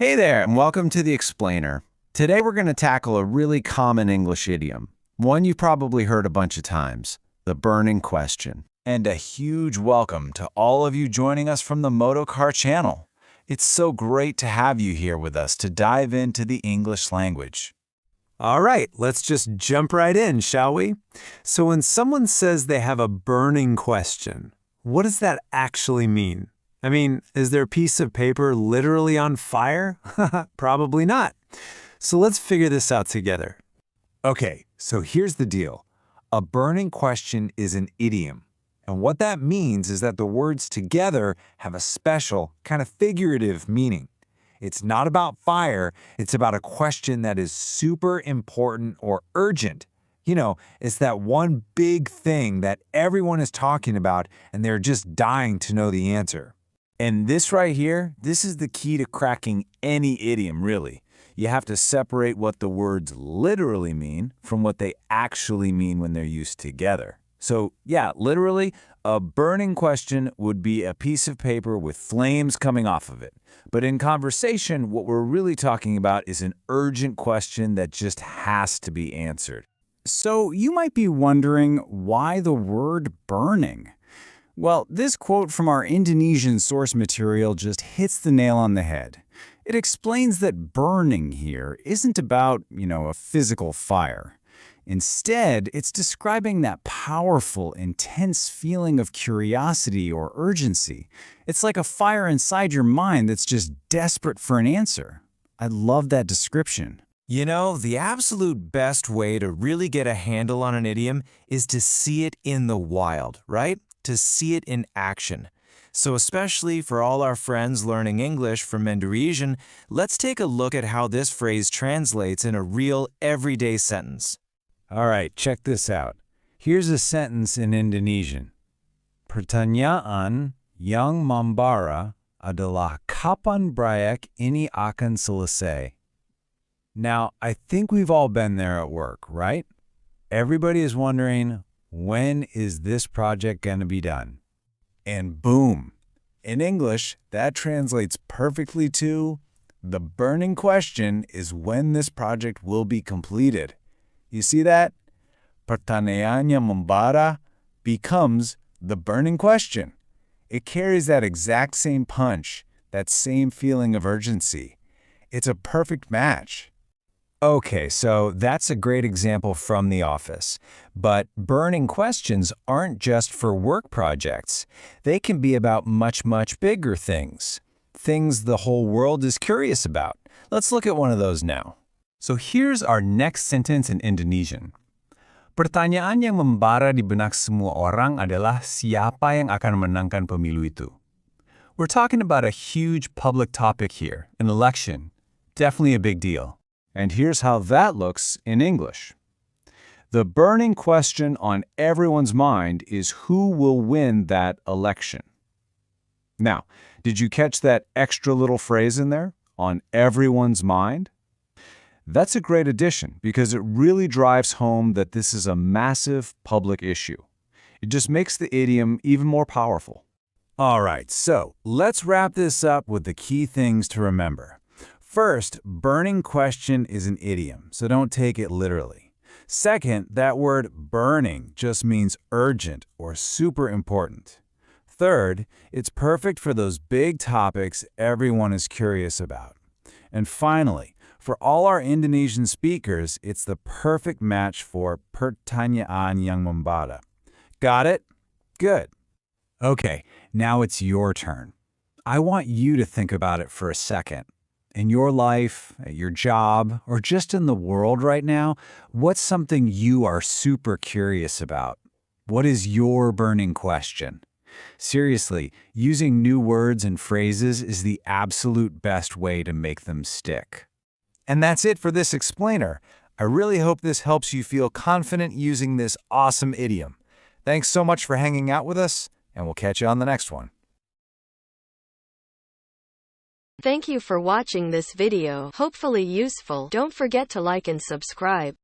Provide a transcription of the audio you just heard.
Hey there, and welcome to The Explainer. Today we're going to tackle a really common English idiom, one you've probably heard a bunch of times, the burning question. And a huge welcome to all of you joining us from the Motocar channel. It's so great to have you here with us to dive into the English language. All right, let's just jump right in, shall we? So when someone says they have a burning question, what does that actually mean? I mean, is their piece of paper literally on fire? Probably not. So let's figure this out together. Okay, so here's the deal. A burning question is an idiom. And what that means is that the words together have a special, kind of figurative meaning. It's not about fire, it's about a question that is super important or urgent. You know, it's that one big thing that everyone is talking about and they're just dying to know the answer. And this right here, this is the key to cracking any idiom, really. You have to separate what the words literally mean from what they actually mean when they're used together. So, yeah, literally, a burning question would be a piece of paper with flames coming off of it. But in conversation, what we're really talking about is an urgent question that just has to be answered. So you might be wondering why the word burning. Well, this quote from our Indonesian source material just hits the nail on the head. It explains that burning here isn't about, a physical fire. Instead, it's describing that powerful, intense feeling of curiosity or urgency. It's like a fire inside your mind that's just desperate for an answer. I love that description. You know, the absolute best way to really get a handle on an idiom is to see it in the wild, right? To see it in action. So especially for all our friends learning English from Indonesian, let's take a look at how this phrase translates in a real everyday sentence. All right, check this out. Here's a sentence in Indonesian. Pertanyaan yang membara adalah kapan proyek ini akan selesai. Now, I think we've all been there at work, right? Everybody is wondering, when is this project going to be done? And boom! In English, that translates perfectly to, the burning question is when this project will be completed. You see that? Pertanyaan yang membara becomes the burning question. It carries that exact same punch, that same feeling of urgency. It's a perfect match. Okay, so that's a great example from the office. But burning questions aren't just for work projects. They can be about much, much bigger things. Things the whole world is curious about. Let's look at one of those now. So here's our next sentence in Indonesian. Pertanyaan yang membara di benak semua orang adalah siapa yang akan memenangkan pemilu itu. We're talking about a huge public topic here, an election. Definitely a big deal. And here's how that looks in English. The burning question on everyone's mind is who will win that election. Now, did you catch that extra little phrase in there, on everyone's mind? That's a great addition because it really drives home that this is a massive public issue. It just makes the idiom even more powerful. All right, so let's wrap this up with the key things to remember. First, burning question is an idiom, so don't take it literally. Second, that word burning just means urgent or super important. Third, it's perfect for those big topics everyone is curious about. And finally, for all our Indonesian speakers, it's the perfect match for pertanyaan yang membara. Got it? Good. Okay, now it's your turn. I want you to think about it for a second. In your life, at your job, or just in the world right now, what's something you are super curious about? What is your burning question? Seriously, using new words and phrases is the absolute best way to make them stick. And that's it for this explainer. I really hope this helps you feel confident using this awesome idiom. Thanks so much for hanging out with us, and we'll catch you on the next one. Thank you for watching this video. Hopefully useful. Don't forget to like and subscribe.